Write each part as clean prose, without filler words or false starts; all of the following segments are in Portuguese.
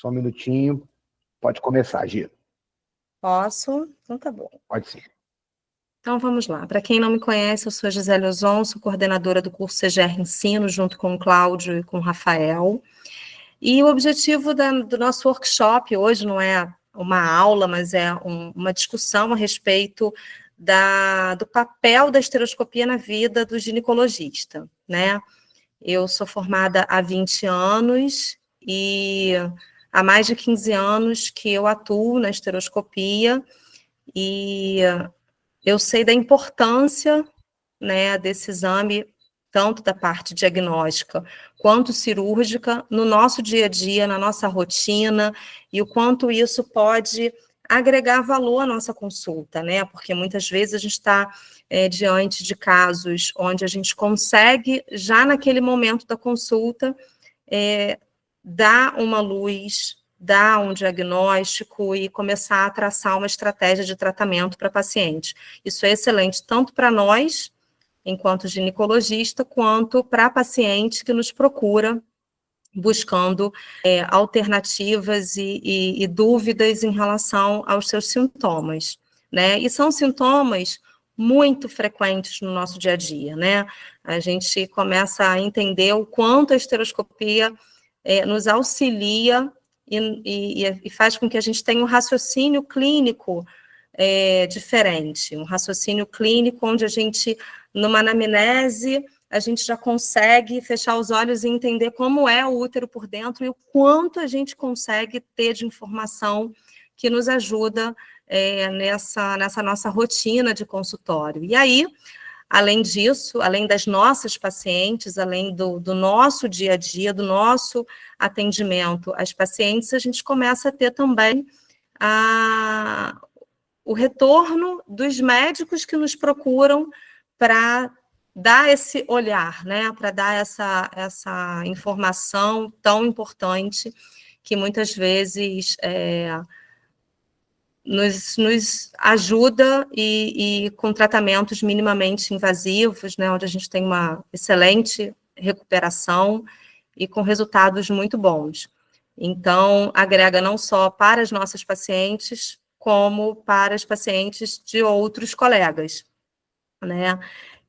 Só um minutinho. Pode começar, Gi. Posso? Então tá bom. Pode sim. Então vamos lá. Para quem não me conhece, eu sou a Gisele Ozon, sou coordenadora do curso CGR Ensino, junto com o Cláudio e com o Rafael. E o objetivo do nosso workshop hoje não é uma aula, mas é uma discussão a respeito do papel da esteroscopia na vida do ginecologista, né? Eu sou formada há 20 anos e há mais de 15 anos que eu atuo na esteroscopia e eu sei da importância, né, desse exame, tanto da parte diagnóstica quanto cirúrgica, no nosso dia a dia, na nossa rotina, e o quanto isso pode agregar valor à nossa consulta, né? Porque muitas vezes a gente está diante de casos onde a gente consegue, já naquele momento da consulta, dar uma luz, dar um diagnóstico e começar a traçar uma estratégia de tratamento para paciente. Isso é excelente tanto para nós, enquanto ginecologista, quanto para a paciente que nos procura buscando alternativas e dúvidas em relação aos seus sintomas, né? E são sintomas muito frequentes no nosso dia a dia, né? A gente começa a entender o quanto a esteroscopia nos auxilia e faz com que a gente tenha um raciocínio clínico diferente, um raciocínio clínico onde a gente, numa anamnese, a gente já consegue fechar os olhos e entender como é o útero por dentro e o quanto a gente consegue ter de informação que nos ajuda nessa nossa rotina de consultório. E aí, além disso, além das nossas pacientes, além do nosso dia a dia, do nosso atendimento às pacientes, a gente começa a ter também o retorno dos médicos que nos procuram para dar esse olhar, né, para dar essa informação tão importante que muitas vezes nos ajuda e com tratamentos minimamente invasivos, né, onde a gente tem uma excelente recuperação e com resultados muito bons. Então, agrega não só para as nossas pacientes, como para as pacientes de outros colegas, né?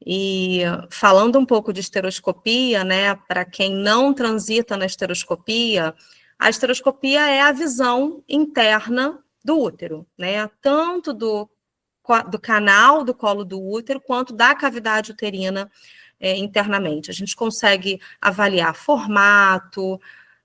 E falando um pouco de esteroscopia, né, para quem não transita na esteroscopia, a esteroscopia é a visão interna do útero, né, tanto do canal do colo do útero, quanto da cavidade uterina internamente. A gente consegue avaliar formato,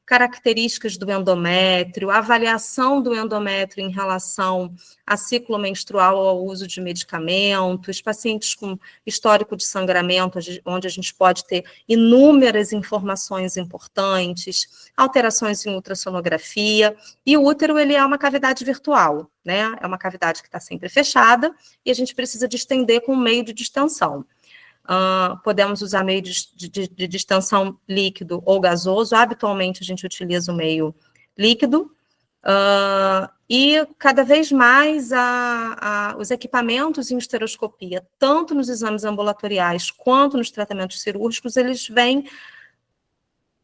características do endométrio, avaliação do endométrio em relação a ciclo menstrual ou ao uso de medicamentos, pacientes com histórico de sangramento, onde a gente pode ter inúmeras informações importantes, alterações em ultrassonografia, e o útero, ele é uma cavidade virtual, né? É uma cavidade que está sempre fechada, e a gente precisa de estender com um meio de distensão. Podemos usar meio de distensão líquido ou gasoso. Habitualmente, a gente utiliza o meio líquido. E cada vez mais os equipamentos em esteroscopia, tanto nos exames ambulatoriais quanto nos tratamentos cirúrgicos, eles vêm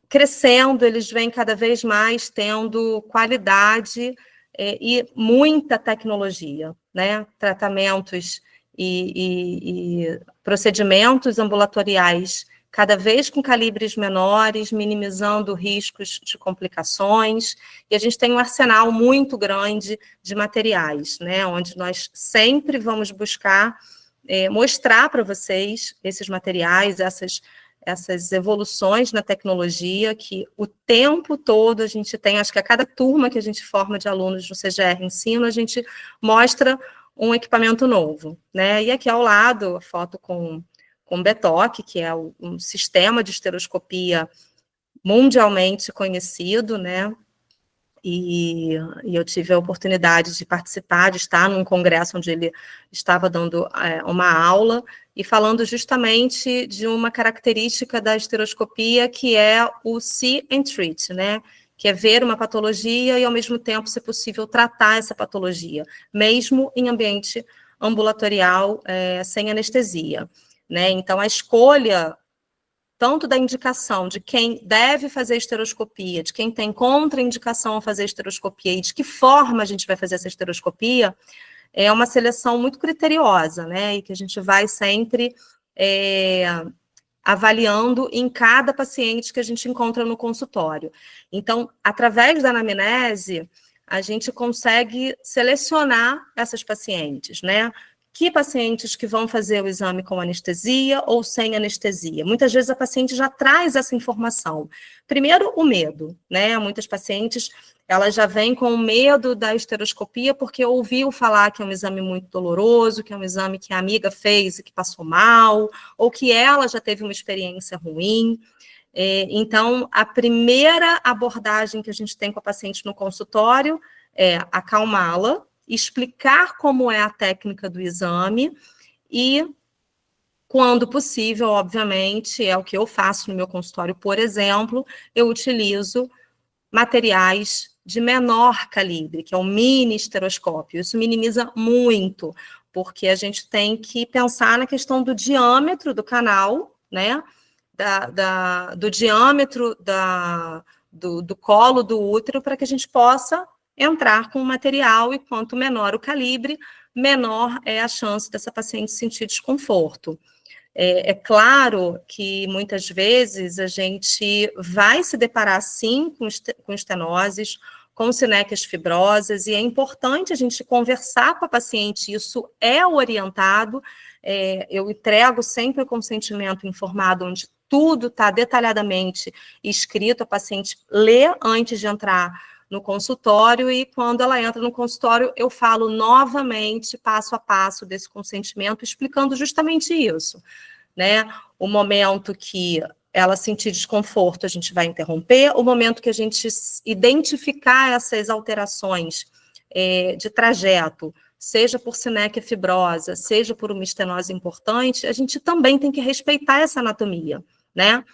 crescendo, eles vêm cada vez mais tendo qualidade e muita tecnologia, né? Tratamentos e procedimentos ambulatoriais cada vez com calibres menores, minimizando riscos de complicações, e a gente tem um arsenal muito grande de materiais, né, onde nós sempre vamos buscar mostrar para vocês esses materiais, essas evoluções na tecnologia, que o tempo todo a gente tem, acho que a cada turma que a gente forma de alunos no CGR Ensino, a gente mostra um equipamento novo, né? E aqui ao lado, a foto com o BETOC, que é um sistema de esteroscopia mundialmente conhecido, né? E eu tive a oportunidade de participar, de estar num congresso onde ele estava dando uma aula e falando justamente de uma característica da esteroscopia, que é o see and treat, né? Que é ver uma patologia e, ao mesmo tempo, se possível, tratar essa patologia, mesmo em ambiente ambulatorial, sem anestesia, né? Então, a escolha tanto da indicação de quem deve fazer esteroscopia, de quem tem contraindicação a fazer esteroscopia e de que forma a gente vai fazer essa esteroscopia, é uma seleção muito criteriosa, né? E que a gente vai sempre avaliando em cada paciente que a gente encontra no consultório. Então, através da anamnese, a gente consegue selecionar essas pacientes, né? Que pacientes que vão fazer o exame com anestesia ou sem anestesia? Muitas vezes a paciente já traz essa informação. Primeiro, o medo, né? Muitas pacientes, elas já vêm com o medo da esteroscopia porque ouviu falar que é um exame muito doloroso, que é um exame que a amiga fez e que passou mal, ou que ela já teve uma experiência ruim. Então, a primeira abordagem que a gente tem com a paciente no consultório é acalmá-la, explicar como é a técnica do exame e, quando possível, obviamente, é o que eu faço no meu consultório, por exemplo, eu utilizo materiais de menor calibre, que é o mini esteroscópio. Isso minimiza muito, porque a gente tem que pensar na questão do diâmetro do canal, né? Do diâmetro do colo do útero, para que a gente possa entrar com o material, e quanto menor o calibre, menor é a chance dessa paciente sentir desconforto. É claro que muitas vezes a gente vai se deparar sim com estenoses, com sinecas fibrosas, e é importante a gente conversar com a paciente, isso é orientado, eu entrego sempre o consentimento informado, onde tudo está detalhadamente escrito, a paciente lê antes de entrar no consultório, e quando ela entra no consultório, eu falo novamente, passo a passo desse consentimento, explicando justamente isso, né? O momento que ela sentir desconforto, a gente vai interromper, o momento que a gente identificar essas alterações de trajeto, seja por sinéquia fibrosa, seja por uma estenose importante, a gente também tem que respeitar essa anatomia, né?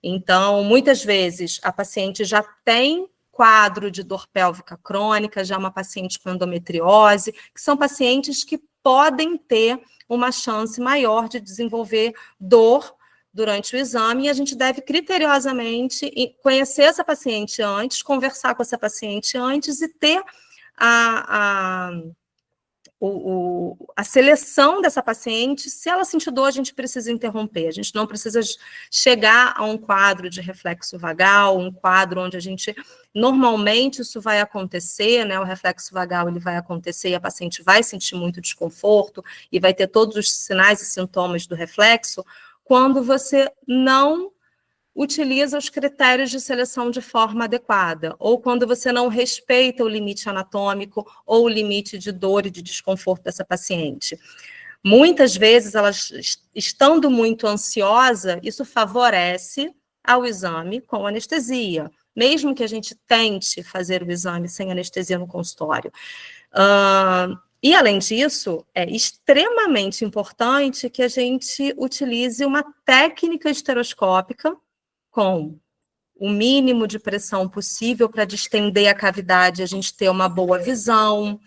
Então, muitas vezes, a paciente já tem quadro de dor pélvica crônica, já é uma paciente com endometriose, que são pacientes que podem ter uma chance maior de desenvolver dor durante o exame, e a gente deve criteriosamente conhecer essa paciente antes, conversar com essa paciente antes e ter a seleção dessa paciente. Se ela sentir dor, a gente precisa interromper, a gente não precisa chegar a um quadro de reflexo vagal, um quadro onde a gente, normalmente isso vai acontecer, né, o reflexo vagal ele vai acontecer e a paciente vai sentir muito desconforto e vai ter todos os sinais e sintomas do reflexo, quando você não utiliza os critérios de seleção de forma adequada, ou quando você não respeita o limite anatômico ou o limite de dor e de desconforto dessa paciente. Muitas vezes, ela estando muito ansiosa, isso favorece ao exame com anestesia, mesmo que a gente tente fazer o exame sem anestesia no consultório. E, além disso, é extremamente importante que a gente utilize uma técnica esteroscópica com o mínimo de pressão possível para distender a cavidade, a gente ter uma boa visão.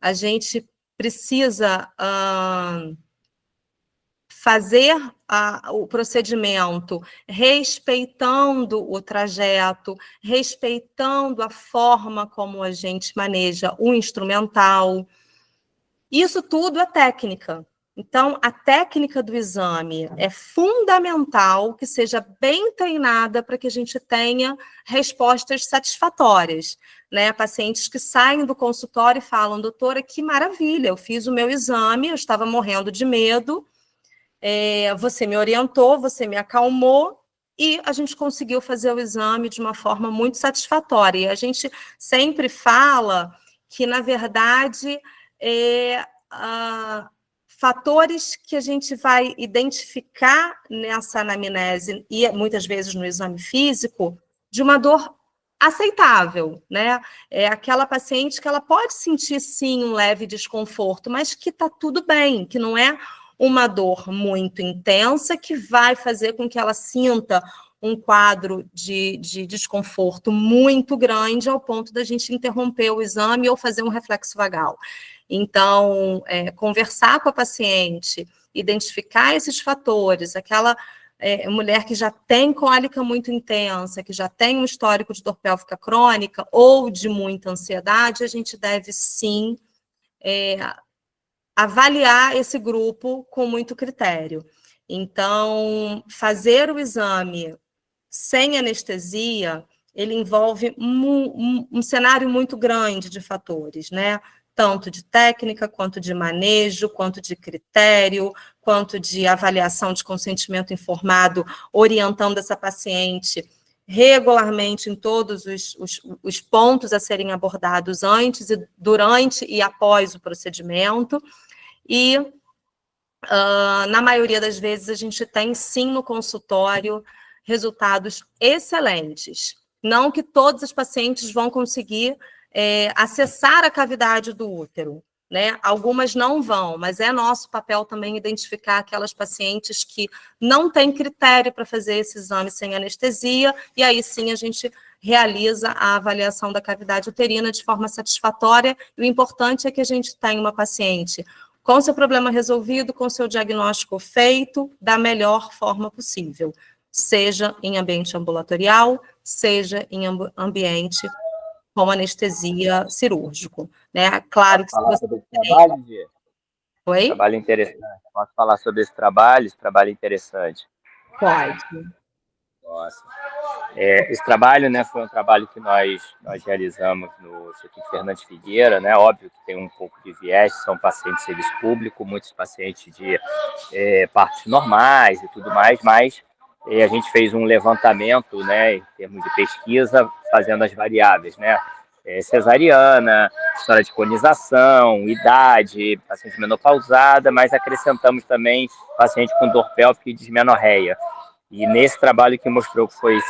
A gente precisa fazer o procedimento respeitando o trajeto, respeitando a forma como a gente maneja o instrumental. Isso tudo é técnica. Então, a técnica do exame é fundamental que seja bem treinada para que a gente tenha respostas satisfatórias, né? Pacientes que saem do consultório e falam: doutora, que maravilha, eu fiz o meu exame, eu estava morrendo de medo, você me orientou, você me acalmou, e a gente conseguiu fazer o exame de uma forma muito satisfatória. E a gente sempre fala que, na verdade, fatores que a gente vai identificar nessa anamnese e muitas vezes no exame físico de uma dor aceitável, né? É aquela paciente que ela pode sentir sim um leve desconforto, mas que está tudo bem, que não é uma dor muito intensa que vai fazer com que ela sinta um quadro de desconforto muito grande ao ponto da gente interromper o exame ou fazer um reflexo vagal. Então, conversar com a paciente, identificar esses fatores, aquela mulher que já tem cólica muito intensa, que já tem um histórico de dor pélvica crônica ou de muita ansiedade, a gente deve sim avaliar esse grupo com muito critério. Então, fazer o exame sem anestesia, ele envolve um cenário muito grande de fatores, né? Tanto de técnica, quanto de manejo, quanto de critério, quanto de avaliação de consentimento informado, orientando essa paciente regularmente em todos os pontos a serem abordados antes, e durante e após o procedimento. E, na maioria das vezes, a gente tem, sim, no consultório, resultados excelentes. Não que todos os pacientes vão conseguir acessar a cavidade do útero, né? Algumas não vão, mas é nosso papel também identificar aquelas pacientes que não têm critério para fazer esse exame sem anestesia, e aí sim a gente realiza a avaliação da cavidade uterina de forma satisfatória, e o importante é que a gente tenha uma paciente com seu problema resolvido, com seu diagnóstico feito da melhor forma possível, seja em ambiente ambulatorial, seja em ambiente com anestesia cirúrgico, né? Claro que se falar você sobre esse trabalho, Gia? Oi? Trabalho interessante. Posso falar sobre esse trabalho interessante. Pode. Nossa. Esse trabalho, né, foi um trabalho que nós realizamos no Instituto Fernandes Figueira, né? Óbvio que tem um pouco de viés, são pacientes de serviço público, muitos pacientes de partos normais e tudo mais, mas a gente fez um levantamento, né, em termos de pesquisa, fazendo as variáveis, né? Cesariana, história de colonização, idade, paciente menopausada, mas acrescentamos também paciente com dor pélvica e dismenorreia. E nesse trabalho que mostrou que foi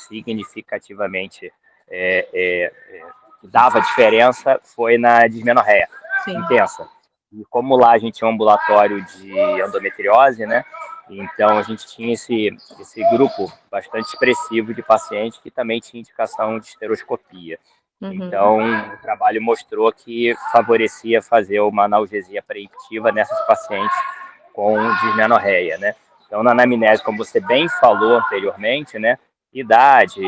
significativamente que dava diferença foi na dismenorreia intensa. E como lá a gente tinha um ambulatório de endometriose, né? Então a gente tinha esse grupo bastante expressivo de pacientes que também tinha indicação de esteroscopia. Uhum. Então o trabalho mostrou que favorecia fazer uma analgesia preemptiva nessas pacientes com dismenorreia, né? Então, na anamnese, como você bem falou anteriormente, né, idade,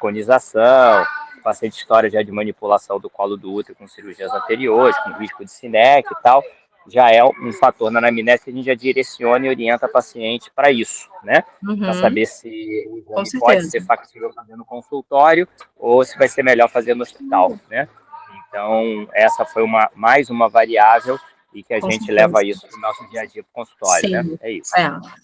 conização, paciente história já de manipulação do colo do útero com cirurgias anteriores, com risco de SINEC e tal, já é um fator na anamnese que a gente já direciona e orienta a paciente para isso, né? Uhum. Para saber se o exame pode ser factível fazer no consultório ou se vai ser melhor fazer no hospital, né? Então, essa foi mais uma variável e que a gente leva isso para o nosso dia a dia para o consultório, sim, né? É isso.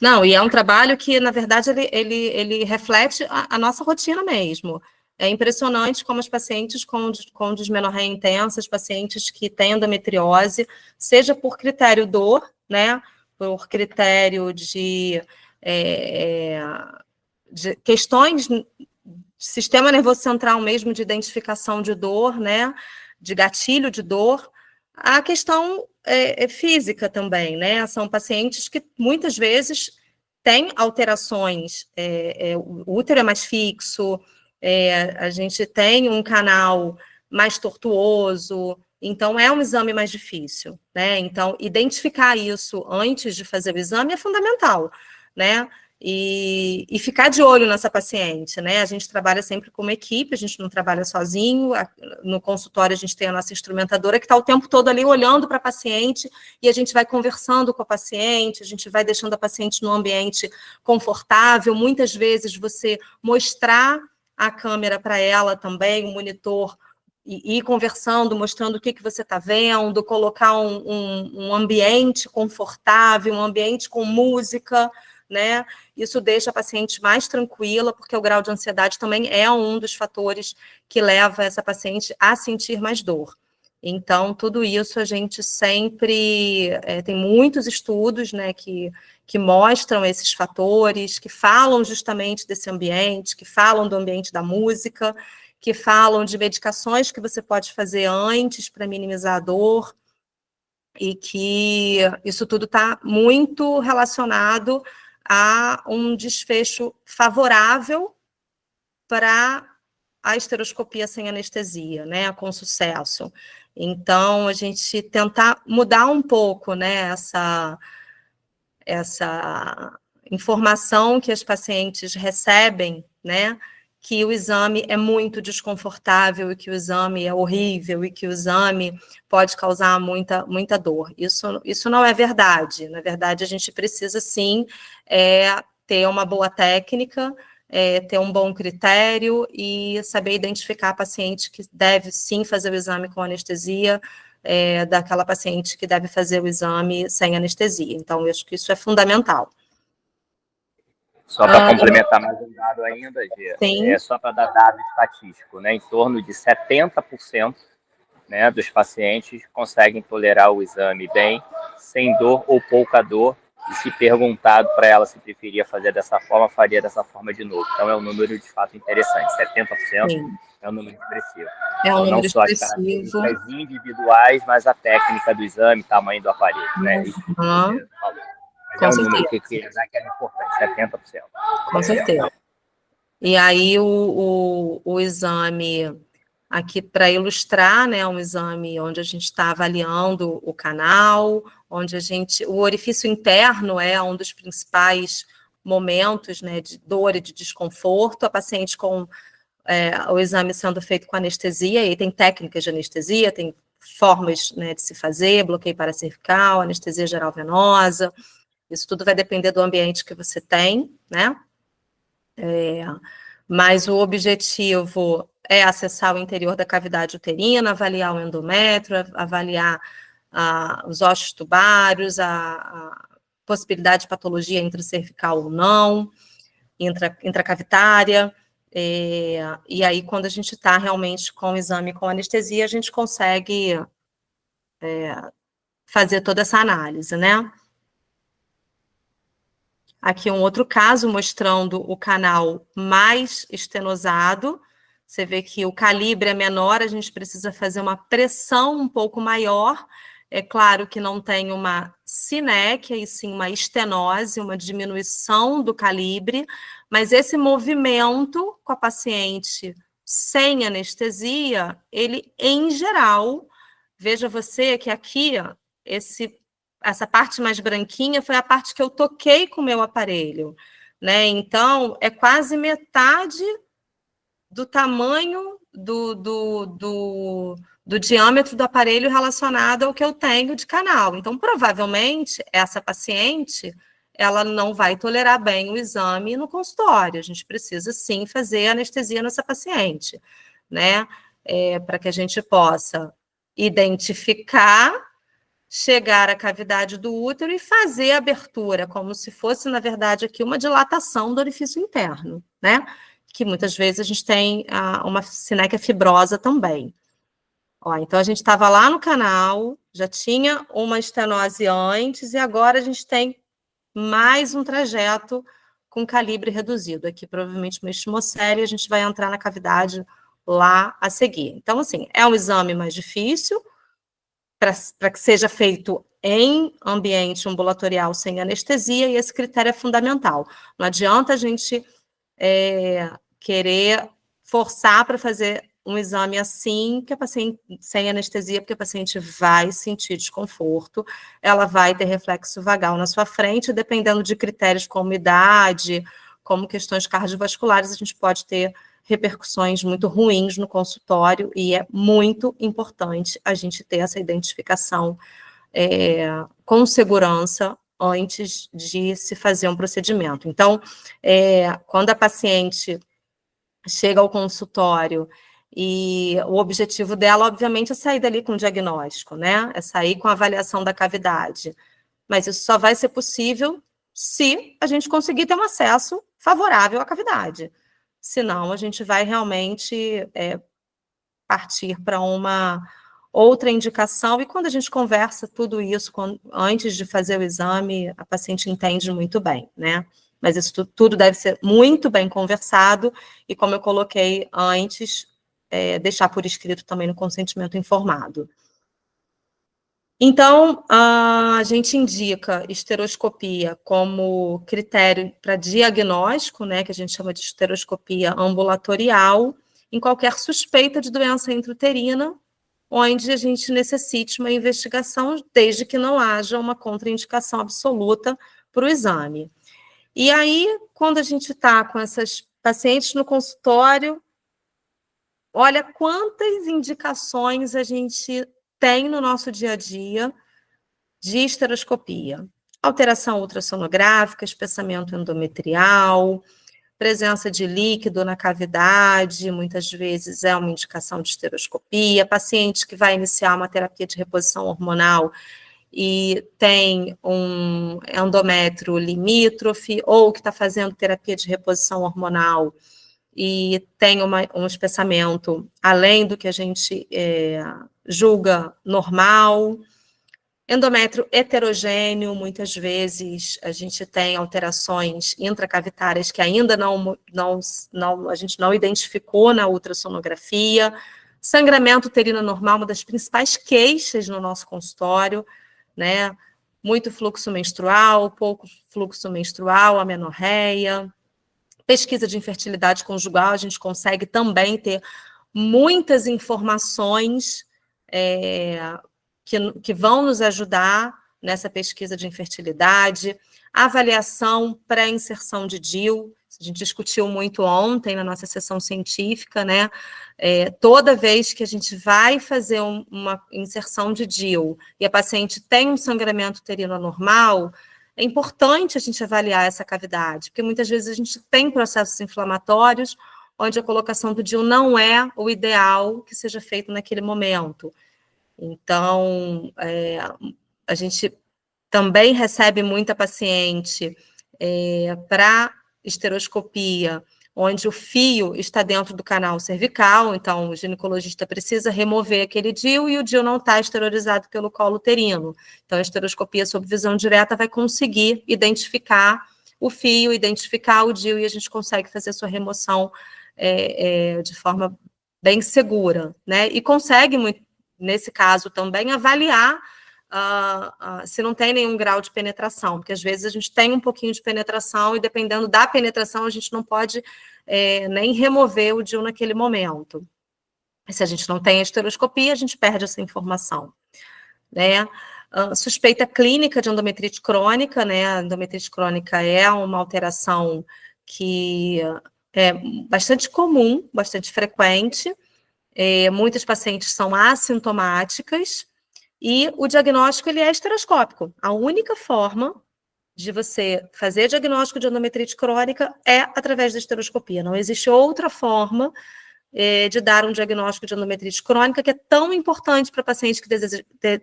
Não, e é um trabalho que, na verdade, ele reflete a nossa rotina mesmo. É impressionante como os pacientes com dismenorreia intensa, os pacientes que têm endometriose, seja por critério dor, né? Por critério de questões de sistema nervoso central mesmo, de identificação de dor, né? De gatilho de dor, a questão física também, né? São pacientes que muitas vezes têm alterações, o útero é mais fixo, a gente tem um canal mais tortuoso, então é um exame mais difícil, né? Então, identificar isso antes de fazer o exame é fundamental, né? E ficar de olho nessa paciente, né? A gente trabalha sempre como equipe, a gente não trabalha sozinho. No consultório a gente tem a nossa instrumentadora que está o tempo todo ali olhando para a paciente e a gente vai conversando com a paciente, a gente vai deixando a paciente num ambiente confortável. Muitas vezes você mostrar a câmera para ela também, o monitor, e ir conversando, mostrando o que você está vendo, colocar um ambiente confortável, um ambiente com música, né? Isso deixa a paciente mais tranquila, porque o grau de ansiedade também é um dos fatores que leva essa paciente a sentir mais dor. Então, tudo isso a gente sempre tem muitos estudos, né, que mostram esses fatores, que falam justamente desse ambiente, que falam do ambiente da música, que falam de medicações que você pode fazer antes para minimizar a dor, e que isso tudo está muito relacionado a um desfecho favorável para a esteroscopia sem anestesia, né, com sucesso. Então, a gente tentar mudar um pouco, né, essa informação que as pacientes recebem, né, que o exame é muito desconfortável e que o exame é horrível e que o exame pode causar muita dor. Isso não é verdade. Na verdade, a gente precisa, sim, ter uma boa técnica, ter um bom critério e saber identificar a paciente que deve, sim, fazer o exame com anestesia, daquela paciente que deve fazer o exame sem anestesia. Então, eu acho que isso é fundamental. Só para complementar mais um dado ainda, Gê, só para dar dado estatístico, né, em torno de 70%, né, dos pacientes conseguem tolerar o exame bem, sem dor ou pouca dor, e se perguntado para ela se preferia fazer dessa forma, faria dessa forma de novo. Então, é um número de fato interessante, 70%. Sim. É um número expressivo. É um então, número não só expressivo. As características individuais, mas a técnica do exame, tamanho do aparelho, né? Isso que você falou. Mas com é um certeza. número que é importante, 70%. Com certeza. E aí o exame, aqui para ilustrar, né, um exame onde a gente está avaliando o canal, onde o orifício interno é um dos principais momentos, né, de dor e de desconforto, a paciente com o exame sendo feito com anestesia, e tem técnicas de anestesia, tem formas, né, de se fazer, bloqueio paracervical, anestesia geral venosa, isso tudo vai depender do ambiente que você tem, né? Mas o objetivo é acessar o interior da cavidade uterina, avaliar o endométrio, avaliar os ossos tubários, a possibilidade de patologia intracervical ou não, intracavitária, e aí quando a gente está realmente com o exame com anestesia, a gente consegue fazer toda essa análise, né? Aqui um outro caso mostrando o canal mais estenosado. Você vê que o calibre é menor, a gente precisa fazer uma pressão um pouco maior. É claro que não tem uma sinéquia, e sim uma estenose, uma diminuição do calibre, mas esse movimento com a paciente sem anestesia, ele, em geral, veja você que aqui, ó, essa parte mais branquinha foi a parte que eu toquei com o meu aparelho, né? Então, é quase metade do tamanho do diâmetro do aparelho relacionado ao que eu tenho de canal. Então, provavelmente, essa paciente, ela não vai tolerar bem o exame no consultório. A gente precisa, sim, fazer anestesia nessa paciente, né? Para que a gente possa identificar, chegar à cavidade do útero e fazer a abertura, como se fosse, na verdade, aqui uma dilatação do orifício interno, né? Que muitas vezes a gente tem uma sinéquia fibrosa também. Ó, então, a gente estava lá no canal, já tinha uma estenose antes, e agora a gente tem mais um trajeto com calibre reduzido. Aqui, provavelmente, uma estimocele, a gente vai entrar na cavidade lá a seguir. Então, assim, é um exame mais difícil, para que seja feito em ambiente ambulatorial sem anestesia, e esse critério é fundamental. Não adianta a gente querer forçar para fazer um exame assim, que a paciente sem anestesia, porque a paciente vai sentir desconforto, ela vai ter reflexo vagal na sua frente, dependendo de critérios como idade, como questões cardiovasculares, a gente pode ter repercussões muito ruins no consultório, e é muito importante a gente ter essa identificação com segurança antes de se fazer um procedimento. Então, quando a paciente chega ao consultório e o objetivo dela, obviamente, é sair dali com um diagnóstico, né? É sair com a avaliação da cavidade. Mas isso só vai ser possível se a gente conseguir ter um acesso favorável à cavidade. Senão, a gente vai realmente partir para uma outra indicação, e quando a gente conversa tudo isso antes de fazer o exame, a paciente entende muito bem, né? Mas isso tudo deve ser muito bem conversado, e como eu coloquei antes, deixar por escrito também no consentimento informado. Então, a gente indica esteroscopia como critério para diagnóstico, né, que a gente chama de esteroscopia ambulatorial, em qualquer suspeita de doença intrauterina, onde a gente necessite uma investigação, desde que não haja uma contraindicação absoluta para o exame. E aí, quando a gente está com essas pacientes no consultório, olha quantas indicações a gente tem no nosso dia a dia de esteroscopia. Alteração ultrassonográfica, espessamento endometrial, presença de líquido na cavidade, muitas vezes é uma indicação de esteroscopia. Paciente que vai iniciar uma terapia de reposição hormonal e tem um endométrio limítrofe, ou que está fazendo terapia de reposição hormonal e tem um espessamento além do que a gente julga normal. Endométrio heterogêneo, muitas vezes a gente tem alterações intracavitárias que ainda a gente não identificou na ultrassonografia. Sangramento uterino normal, uma das principais queixas no nosso consultório, né? Muito fluxo menstrual, pouco fluxo menstrual, amenorreia. Pesquisa de infertilidade conjugal, a gente consegue também ter muitas informações que vão nos ajudar nessa pesquisa de infertilidade. Avaliação pré-inserção de DIU, a gente discutiu muito ontem na nossa sessão científica, né? Toda vez que a gente vai fazer uma inserção de DIU e a paciente tem um sangramento uterino anormal, é importante a gente avaliar essa cavidade, porque muitas vezes a gente tem processos inflamatórios onde a colocação do DIU não é o ideal que seja feito naquele momento. Então, a gente também recebe muita paciente para esteroscopia, onde o fio está dentro do canal cervical, então o ginecologista precisa remover aquele DIU e o DIU não está esterilizado pelo colo uterino. Então, a esteroscopia sob visão direta vai conseguir identificar o fio, identificar o DIU e a gente consegue fazer a sua remoção de forma bem segura, né? E consegue, nesse caso também, avaliar se não tem nenhum grau de penetração, porque às vezes a gente tem um pouquinho de penetração e dependendo da penetração a gente não pode nem remover o DIU naquele momento. Se a gente não tem a esteroscopia, a gente perde essa informação, né? Suspeita clínica de endometrite crônica, né? A endometrite crônica é uma alteração que é bastante comum, bastante frequente. Muitas pacientes são assintomáticas e o diagnóstico ele é esteroscópico. A única forma de você fazer diagnóstico de endometrite crônica é através da esteroscopia. Não existe outra forma de dar um diagnóstico de endometrite crônica que é tão importante para paciente que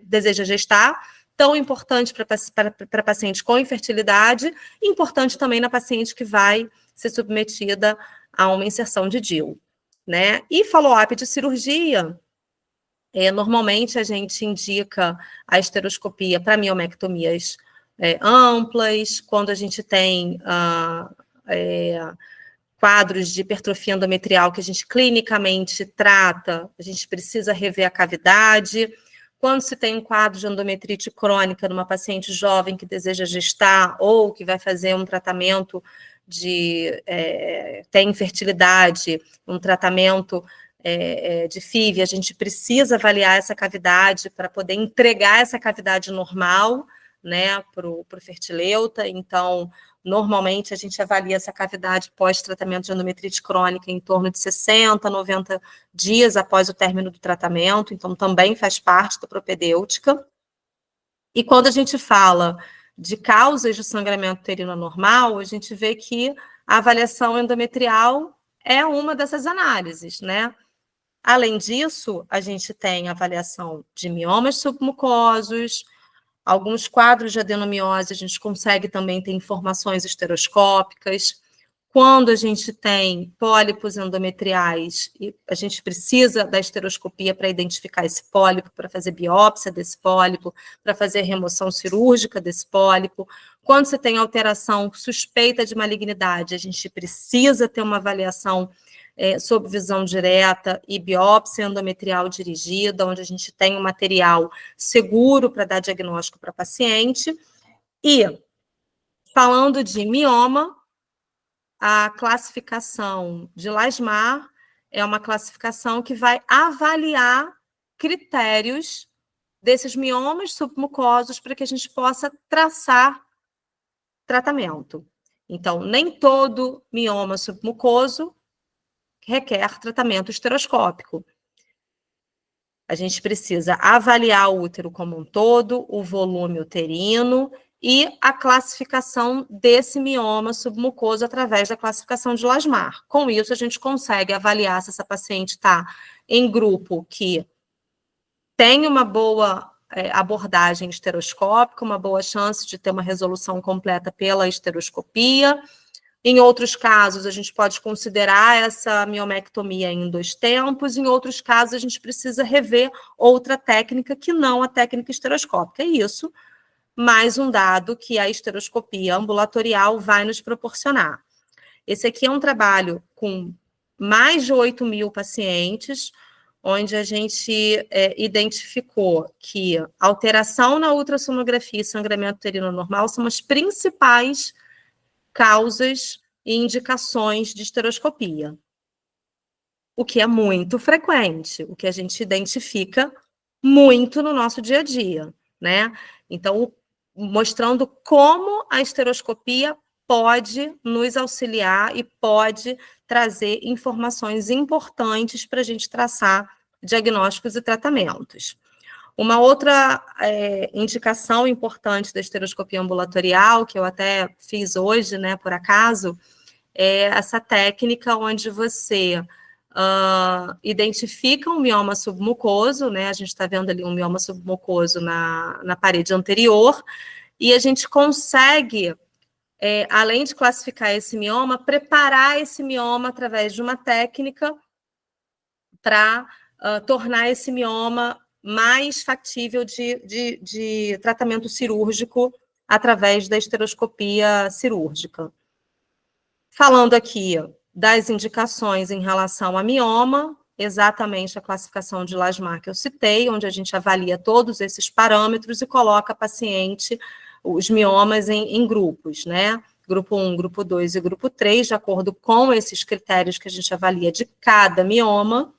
deseja gestar, tão importante para paciente com infertilidade e importante também na paciente que vai ser submetida a uma inserção de DIU, né? E follow-up de cirurgia, normalmente a gente indica a esteroscopia para miomectomias amplas, quando a gente tem quadros de hipertrofia endometrial que a gente clinicamente trata, a gente precisa rever a cavidade. Quando se tem um quadro de endometrite crônica numa paciente jovem que deseja gestar ou que vai fazer um tratamento tem infertilidade, um tratamento de FIV, a gente precisa avaliar essa cavidade para poder entregar essa cavidade normal, né, para o fertileuta. Então, normalmente a gente avalia essa cavidade pós-tratamento de endometrite crônica em torno de 60, 90 dias após o término do tratamento, então também faz parte da propedêutica. E quando a gente fala de causas de sangramento uterino anormal, a gente vê que a avaliação endometrial é uma dessas análises, né? Além disso, a gente tem avaliação de miomas submucosos, alguns quadros de adenomiose, a gente consegue também ter informações esteroscópicas. Quando a gente tem pólipos endometriais, a gente precisa da esteroscopia para identificar esse pólipo, para fazer biópsia desse pólipo, para fazer remoção cirúrgica desse pólipo. Quando você tem alteração suspeita de malignidade, a gente precisa ter uma avaliação sob visão direta e biópsia endometrial dirigida, onde a gente tem um material seguro para dar diagnóstico para paciente. E, falando de mioma, a classificação de Lasmar é uma classificação que vai avaliar critérios desses miomas submucosos para que a gente possa traçar tratamento. Então, nem todo mioma submucoso requer tratamento estereoscópico. A gente precisa avaliar o útero como um todo, o volume uterino e a classificação desse mioma submucoso através da classificação de Lasmar. Com isso, a gente consegue avaliar se essa paciente está em grupo que tem uma boa abordagem esteroscópica, uma boa chance de ter uma resolução completa pela esteroscopia. Em outros casos, a gente pode considerar essa miomectomia em 2 tempos, em outros casos, a gente precisa rever outra técnica que não a técnica esteroscópica. É isso, mais um dado que a esteroscopia ambulatorial vai nos proporcionar. Esse aqui é um trabalho com mais de 8.000 pacientes, onde a gente identificou que alteração na ultrassonografia e sangramento uterino normal são as principais causas e indicações de esteroscopia. O que é muito frequente, o que a gente identifica muito no nosso dia a dia, né? Então, mostrando como a esteroscopia pode nos auxiliar e pode trazer informações importantes para a gente traçar diagnósticos e tratamentos. Uma outra indicação importante da esteroscopia ambulatorial, que eu até fiz hoje, né, por acaso, é essa técnica onde você identifica um mioma submucoso, né, a gente está vendo ali um mioma submucoso na parede anterior, e a gente consegue, além de classificar esse mioma, preparar esse mioma através de uma técnica para tornar esse mioma mais factível de tratamento cirúrgico através da esteroscopia cirúrgica. Falando aqui das indicações em relação a mioma, exatamente a classificação de Lasmar que eu citei, onde a gente avalia todos esses parâmetros e coloca a paciente, os miomas em grupos, né? Grupo 1, grupo 2 e grupo 3, de acordo com esses critérios que a gente avalia de cada mioma,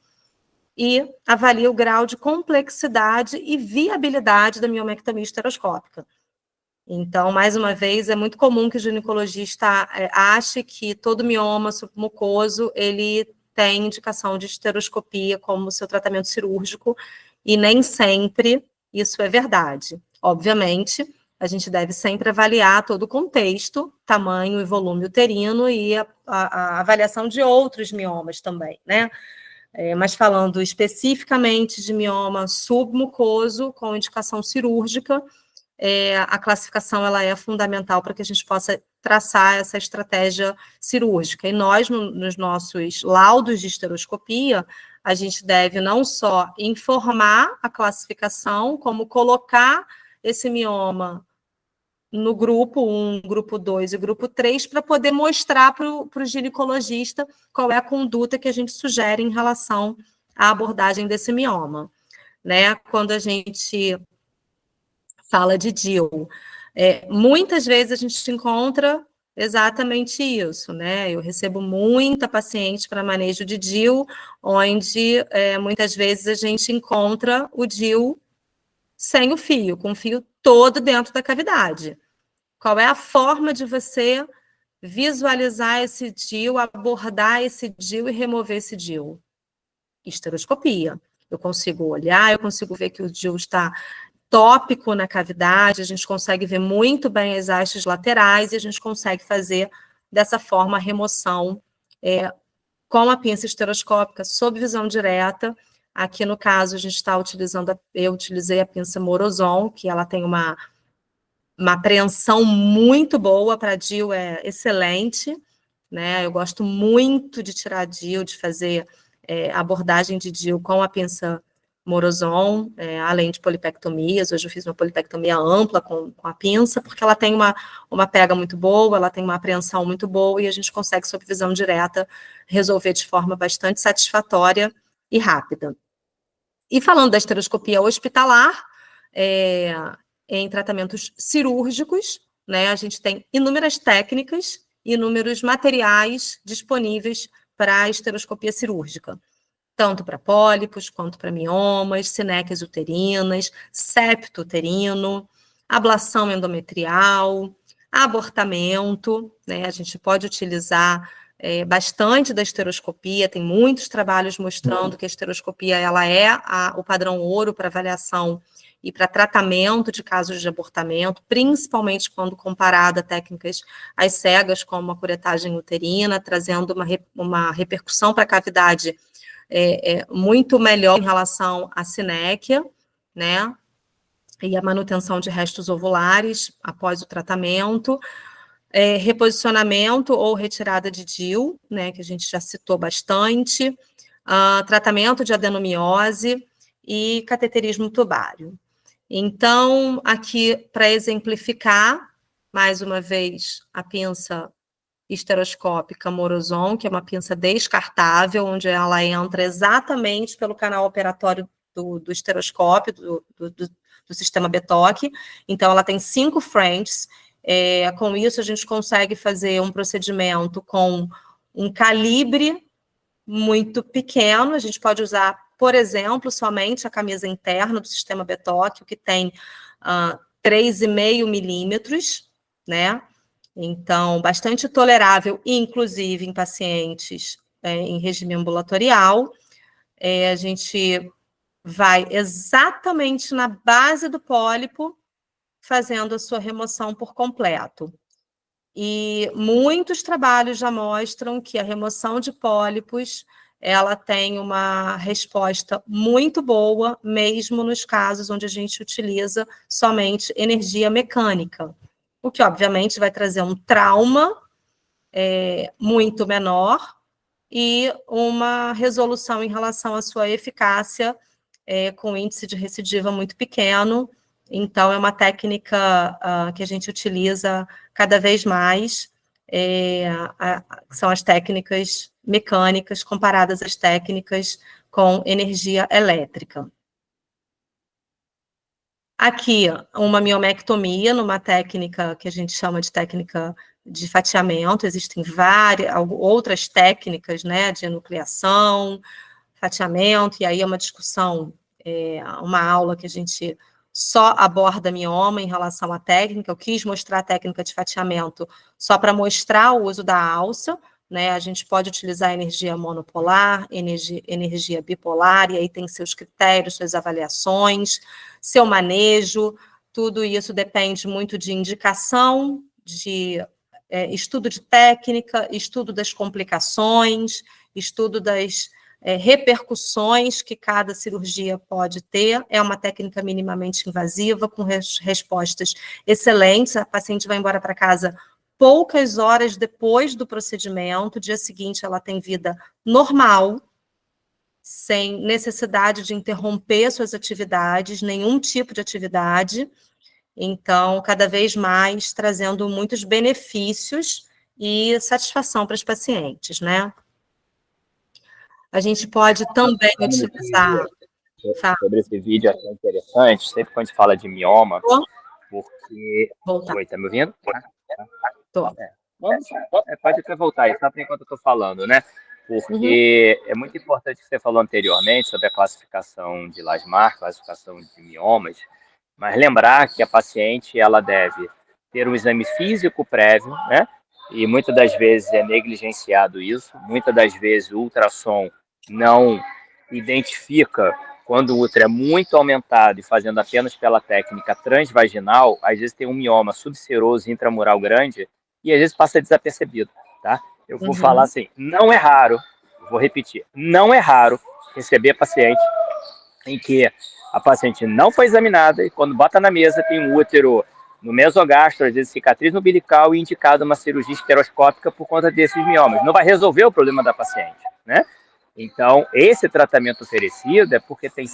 e avalia o grau de complexidade e viabilidade da miomectomia esteroscópica. Então, mais uma vez, é muito comum que o ginecologista ache que todo mioma submucoso, ele tem indicação de esteroscopia como seu tratamento cirúrgico, e nem sempre isso é verdade. Obviamente, a gente deve sempre avaliar todo o contexto, tamanho e volume uterino e a avaliação de outros miomas também, né? Mas falando especificamente de mioma submucoso com indicação cirúrgica, a classificação ela é fundamental para que a gente possa traçar essa estratégia cirúrgica. E nós, nos nossos laudos de esteroscopia, a gente deve não só informar a classificação, como colocar esse mioma no grupo 1, grupo 2 e grupo 3, para poder mostrar para o ginecologista qual é a conduta que a gente sugere em relação à abordagem desse mioma. Né? Quando a gente fala de DIU, muitas vezes a gente encontra exatamente isso, né? Eu recebo muita paciente para manejo de DIU, onde muitas vezes a gente encontra o DIU sem o fio, com o fio todo dentro da cavidade. Qual é a forma de você visualizar esse DIU, abordar esse DIU e remover esse DIU? Esteroscopia. Eu consigo olhar, eu consigo ver que o DIU está tópico na cavidade, a gente consegue ver muito bem as hastes laterais e a gente consegue fazer dessa forma a remoção com a pinça esteroscópica sob visão direta. Aqui no caso a gente está utilizando, eu utilizei a pinça Morozon, que ela tem uma apreensão muito boa para DIU, é excelente, né? Eu gosto muito de tirar DIU, de fazer abordagem de DIU com a pinça Morozon, além de polipectomias. Hoje eu fiz uma polipectomia ampla com a pinça, porque ela tem uma pega muito boa, ela tem uma apreensão muito boa, e a gente consegue, sob visão direta, resolver de forma bastante satisfatória e rápida. E falando da esteroscopia hospitalar, em tratamentos cirúrgicos, né, a gente tem inúmeras técnicas, inúmeros materiais disponíveis para a esteroscopia cirúrgica. tanto para pólipos quanto para miomas, sinecas uterinas, septo uterino, ablação endometrial, abortamento, né? A gente pode utilizar bastante da esteroscopia, tem muitos trabalhos mostrando que a esteroscopia ela é o padrão ouro para avaliação e para tratamento de casos de abortamento, principalmente quando comparada a técnicas às cegas, como a curetagem uterina, trazendo uma repercussão para a cavidade muito melhor em relação à sinéquia, né? E a manutenção de restos ovulares após o tratamento, reposicionamento ou retirada de DIU, né, que a gente já citou bastante, tratamento de adenomiose e cateterismo tubário. Então, aqui, para exemplificar, mais uma vez, a pinça esteroscópica Morozon, que é uma pinça descartável, onde ela entra exatamente pelo canal operatório do esteroscópio, do sistema BTOC. Então, ela tem 5 Frenchs. Com isso, a gente consegue fazer um procedimento com um calibre muito pequeno. A gente pode usar, por exemplo, somente a camisa interna do sistema BTOC, que tem 3,5 milímetros, né? Então, bastante tolerável, inclusive em pacientes em regime ambulatorial. A gente vai exatamente na base do pólipo, fazendo a sua remoção por completo. E muitos trabalhos já mostram que a remoção de pólipos, ela tem uma resposta muito boa, mesmo nos casos onde a gente utiliza somente energia mecânica, o que, obviamente, vai trazer um trauma muito menor e uma resolução em relação à sua eficácia com índice de recidiva muito pequeno. Então, é uma técnica que a gente utiliza cada vez mais, são as técnicas mecânicas comparadas às técnicas com energia elétrica. Aqui, uma miomectomia, numa técnica que a gente chama de técnica de fatiamento. Existem várias outras técnicas, né, de enucleação, fatiamento, e aí é uma discussão, uma aula que a gente só aborda mioma em relação à técnica. Eu quis mostrar a técnica de fatiamento só para mostrar o uso da alça, né? A gente pode utilizar energia monopolar, energia bipolar, e aí tem seus critérios, suas avaliações, seu manejo. Tudo isso depende muito de indicação, de estudo de técnica, estudo das complicações, estudo das repercussões que cada cirurgia pode ter. É uma técnica minimamente invasiva, com respostas excelentes. A paciente vai embora para casa poucas horas depois do procedimento. Dia seguinte, ela tem vida normal, sem necessidade de interromper suas atividades, nenhum tipo de atividade. Então, cada vez mais trazendo muitos benefícios e satisfação para os pacientes, né? A gente pode também utilizar... Sobre esse vídeo, é interessante, sempre quando a gente fala de mioma, porque... Voltar. Oi, tá me ouvindo? Tô. Pode até voltar aí, só por enquanto eu estou falando, né? Porque é muito importante o que você falou anteriormente sobre a classificação de LASMAR, classificação de miomas, mas lembrar que a paciente ela deve ter um exame físico prévio, né? E muitas das vezes é negligenciado isso, muitas das vezes o ultrassom não identifica quando o útero é muito aumentado e fazendo apenas pela técnica transvaginal, às vezes tem um mioma subseroso intramural grande e às vezes passa desapercebido, tá? Eu vou falar assim, não é raro, vou repetir, não é raro receber paciente em que a paciente não foi examinada e quando bota na mesa tem um útero no mesogastro, às vezes cicatriz umbilical e indicado uma cirurgia esteroscópica por conta desses miomas. Não vai resolver o problema da paciente, né? Então, esse tratamento oferecido é porque tem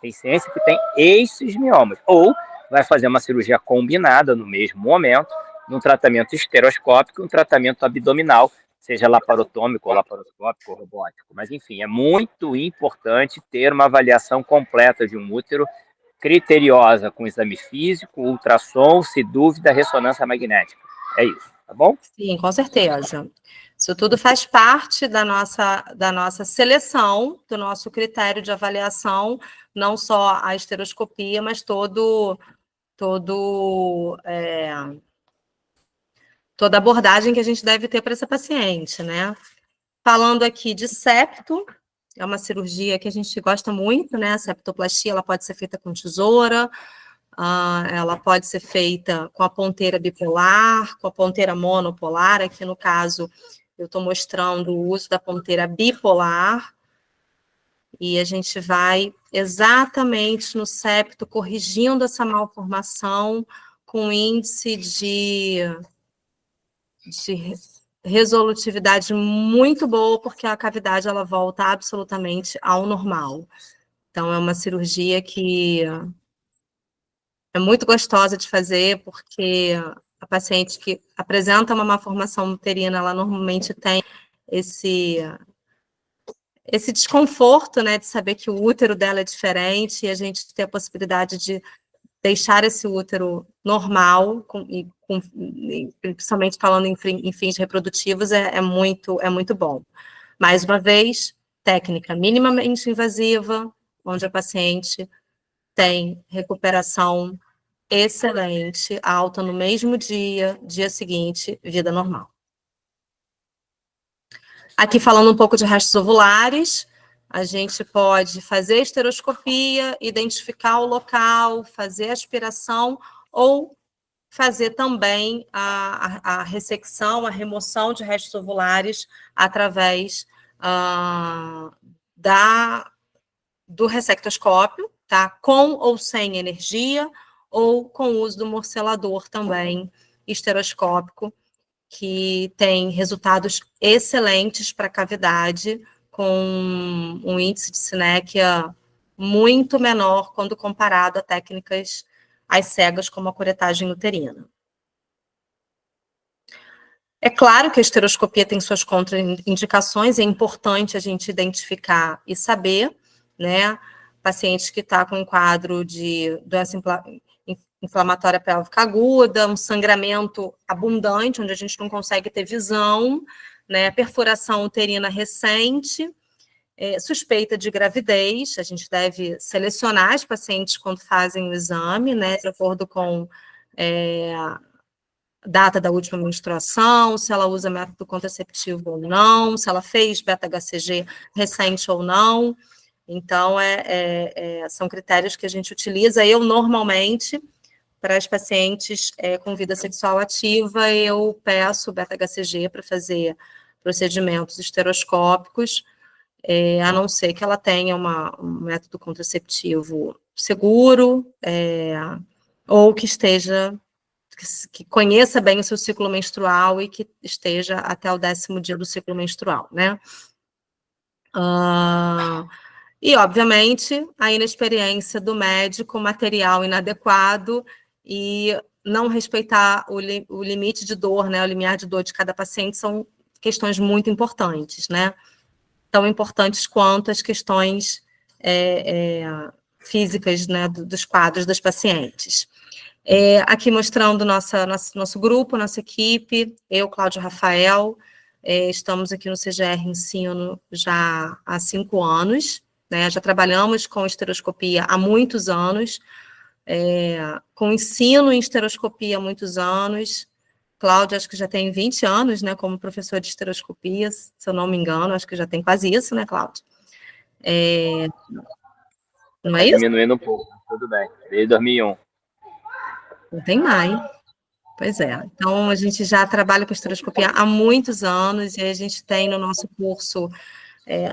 ciência que tem esses miomas. Ou vai fazer uma cirurgia combinada no mesmo momento, num tratamento esteroscópico, um tratamento abdominal, seja laparotômico, ou laparoscópico, ou robótico. Mas, enfim, é muito importante ter uma avaliação completa de um útero, criteriosa, com exame físico, ultrassom, se dúvida, ressonância magnética. É isso, tá bom? Sim, com certeza. Isso tudo faz parte da nossa seleção, do nosso critério de avaliação, não só a esteroscopia, mas toda a abordagem que a gente deve ter para essa paciente, né? Falando aqui de septo, é uma cirurgia que a gente gosta muito, né? A septoplastia, ela pode ser feita com tesoura, ela pode ser feita com a ponteira bipolar, com a ponteira monopolar. Aqui, no caso, eu estou mostrando o uso da ponteira bipolar, e a gente vai exatamente no septo, corrigindo essa malformação com índice de resolutividade muito boa, porque a cavidade ela volta absolutamente ao normal. Então, é uma cirurgia que é muito gostosa de fazer, porque a paciente que apresenta uma malformação uterina, ela normalmente tem esse desconforto, né, de saber que o útero dela é diferente, e a gente ter a possibilidade de deixar esse útero normal, principalmente falando em fins reprodutivos, é muito bom. Mais uma vez, técnica minimamente invasiva, onde a paciente tem recuperação excelente, alta no mesmo dia seguinte, vida normal. Aqui falando um pouco de restos ovulares, a gente pode fazer esteroscopia, identificar o local, fazer aspiração, ou fazer também a ressecção, a remoção de restos ovulares através do ressectoscópio, tá? Com ou sem energia, ou com o uso do morcelador também esteroscópico, que tem resultados excelentes para a cavidade, com um índice de sinéquia muito menor quando comparado a técnicas às cegas, como a curetagem uterina. É claro que a esteroscopia tem suas contraindicações, é importante a gente identificar e saber, né? Paciente que está com um quadro de doença inflamatória pélvica aguda, um sangramento abundante, onde a gente não consegue ter visão, né? Perfuração uterina recente, suspeita de gravidez. A gente deve selecionar as pacientes quando fazem o exame, né? De acordo com data da última menstruação, se ela usa método contraceptivo ou não, se ela fez beta-HCG recente ou não. Então, são critérios que a gente utiliza. Eu, normalmente, para as pacientes com vida sexual ativa, eu peço beta-HCG para fazer procedimentos esteroscópicos, a não ser que ela tenha um método contraceptivo seguro, ou que conheça bem o seu ciclo menstrual e que esteja até o 10º dia do ciclo menstrual, né? E, obviamente, a inexperiência do médico, material inadequado e não respeitar o limite de dor, né? O limiar de dor de cada paciente são questões muito importantes, né? Tão importantes quanto as questões físicas, né, dos quadros das pacientes. Aqui mostrando nosso grupo, nossa equipe, eu, Cláudio Rafael, estamos aqui no CGR Ensino já há 5 anos, né, já trabalhamos com esteroscopia há muitos anos, com ensino em esteroscopia há muitos anos. Cláudio, acho que já tem 20 anos, né, como professor de esteroscopia, se eu não me engano, acho que já tem quase isso, né, Cláudio? Não é isso? Diminuindo um pouco, tudo bem, desde 2001. Não tem mais. Pois é. Então, a gente já trabalha com esteroscopia há muitos anos, e a gente tem no nosso curso,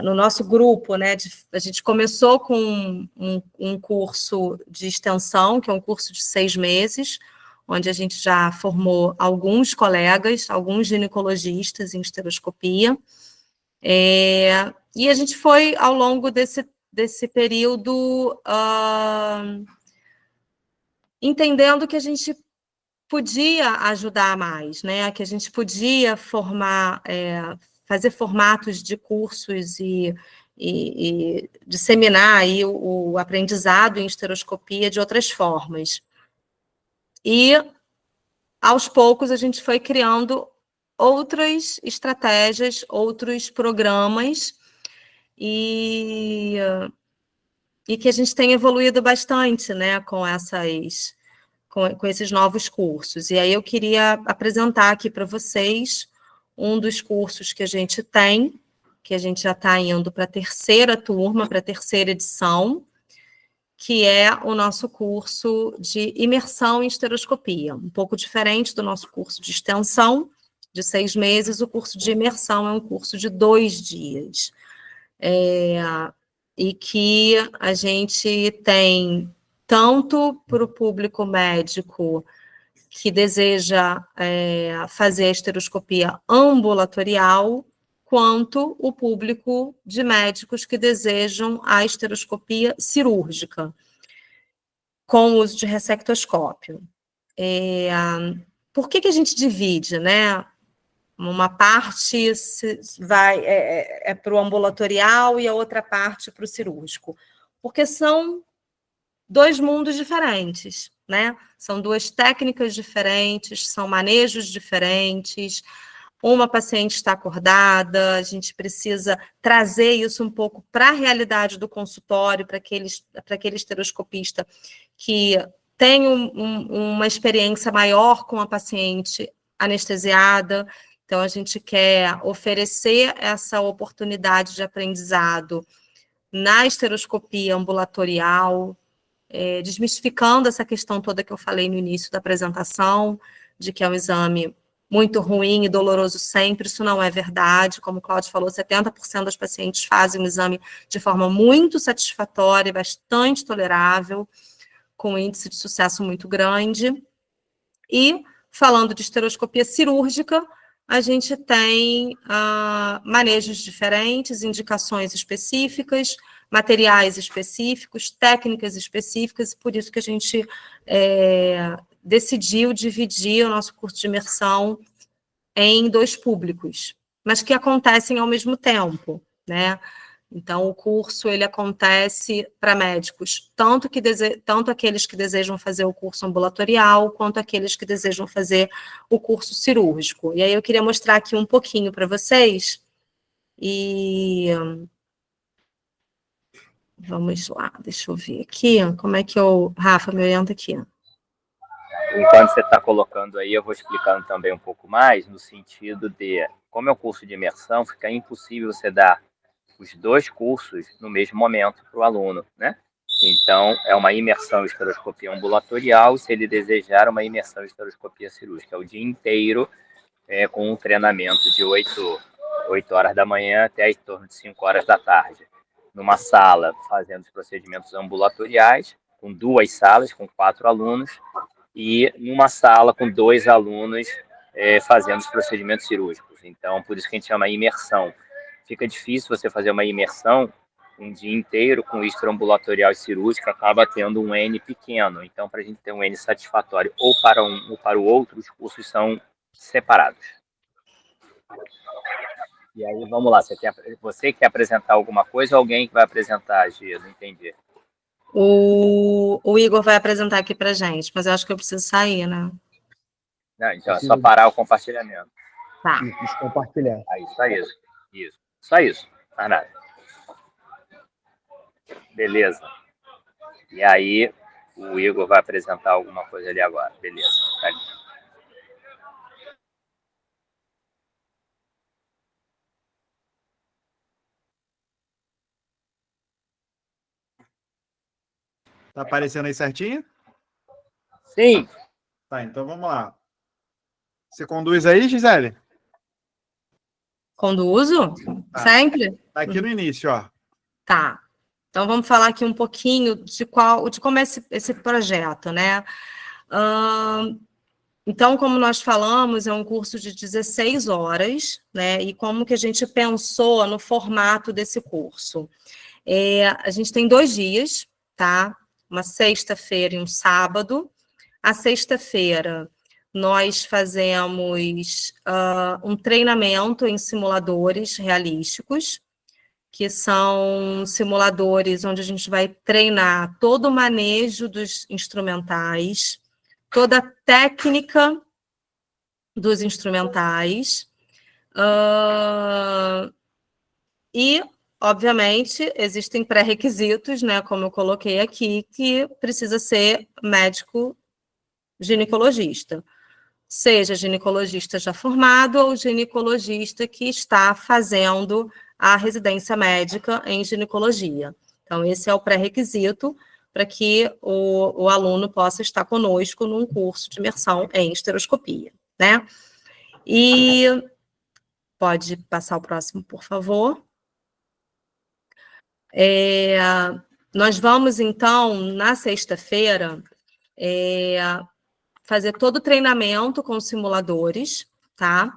no nosso grupo, né, a gente começou com um curso de extensão, que é um curso de 6 meses, onde a gente já formou alguns colegas, alguns ginecologistas em esteroscopia, e a gente foi, ao longo desse período, entendendo que a gente podia ajudar mais, né? Que a gente podia fazer formatos de cursos e disseminar aí o aprendizado em esteroscopia de outras formas. E, aos poucos, a gente foi criando outras estratégias, outros programas, e que a gente tem evoluído bastante, né, com esses novos cursos. E aí eu queria apresentar aqui para vocês um dos cursos que a gente tem, que a gente já está indo para a terceira turma, para a terceira edição, que é o nosso curso de imersão em estereoscopia, um pouco diferente do nosso curso de extensão, de 6 meses, o curso de imersão é um curso de 2 dias. E que a gente tem tanto para o público médico que deseja fazer a estereoscopia ambulatorial, quanto o público de médicos que desejam a estereoscopia cirúrgica, com o uso de ressectoscópio. Por que a gente divide, né? Uma parte vai para o ambulatorial e a outra parte para o cirúrgico, porque são 2 mundos diferentes, né? São 2 técnicas diferentes, são manejos diferentes. Uma paciente está acordada, a gente precisa trazer isso um pouco para a realidade do consultório, para aquele estereoscopista que tem uma experiência maior com a paciente anestesiada. Então, a gente quer oferecer essa oportunidade de aprendizado na estereoscopia ambulatorial, desmistificando essa questão toda que eu falei no início da apresentação, de que é um exame muito ruim e doloroso sempre. Isso não é verdade. Como o Cláudio falou, 70% das pacientes fazem o exame de forma muito satisfatória e bastante tolerável, com um índice de sucesso muito grande. E, falando de estereoscopia cirúrgica, a gente tem manejos diferentes, indicações específicas, materiais específicos, técnicas específicas, e por isso que a gente decidiu dividir o nosso curso de imersão em 2 públicos, mas que acontecem ao mesmo tempo, né? Então, o curso ele acontece para médicos, tanto aqueles que desejam fazer o curso ambulatorial, quanto aqueles que desejam fazer o curso cirúrgico. E aí eu queria mostrar aqui um pouquinho para vocês, e vamos lá, deixa eu ver aqui, como é que eu... Rafa, me orienta aqui. Enquanto você está colocando aí, eu vou explicando também um pouco mais, no sentido de, como é um curso de imersão, fica impossível você dar os 2 cursos no mesmo momento para o aluno, né? Então, é uma imersão em estereoscopia ambulatorial, se ele desejar uma imersão em estereoscopia cirúrgica, é o dia inteiro, com um treinamento de 8 horas da manhã até em torno de 5 horas da tarde, numa sala fazendo os procedimentos ambulatoriais, com 2 salas, com 4 alunos, e numa sala com 2 alunos fazendo os procedimentos cirúrgicos. Então, por isso que a gente chama imersão. Fica difícil você fazer uma imersão um dia inteiro com extraambulatorial e cirúrgico, acaba tendo um N pequeno. Então, para a gente ter um N satisfatório ou para um ou para o outro, os cursos são separados. E aí, vamos lá, você quer apresentar alguma coisa ou alguém que vai apresentar, Gia? Não entendi. O Igor vai apresentar aqui para a gente, mas eu acho que eu preciso sair, né? Não, então, é só parar o compartilhamento. Tá. Compartilhar. Aí, só isso. Isso. Só isso. Não nada. Beleza. E aí, o Igor vai apresentar alguma coisa ali agora. Beleza. Tá ali. Tá aparecendo aí certinho? Sim. Tá, então vamos lá. Você conduz aí, Gisele? Conduzo? Tá. Sempre? Tá aqui no início, ó. Tá. Então, vamos falar aqui um pouquinho de como é esse projeto, né? Então, como nós falamos, é um curso de 16 horas, né? E como que a gente pensou no formato desse curso? A gente tem 2 dias, tá? Uma sexta-feira e um sábado. A sexta-feira, nós fazemos um treinamento em simuladores realísticos, que são simuladores onde a gente vai treinar todo o manejo dos instrumentais, toda a técnica dos instrumentais. E, obviamente, existem pré-requisitos, né, como eu coloquei aqui, que precisa ser médico ginecologista. Seja ginecologista já formado ou ginecologista que está fazendo a residência médica em ginecologia. Então, esse é o pré-requisito para que o aluno possa estar conosco num curso de imersão em esteroscopia, né? E pode passar o próximo, por favor. Nós vamos, então, na sexta-feira, fazer todo o treinamento com simuladores, tá?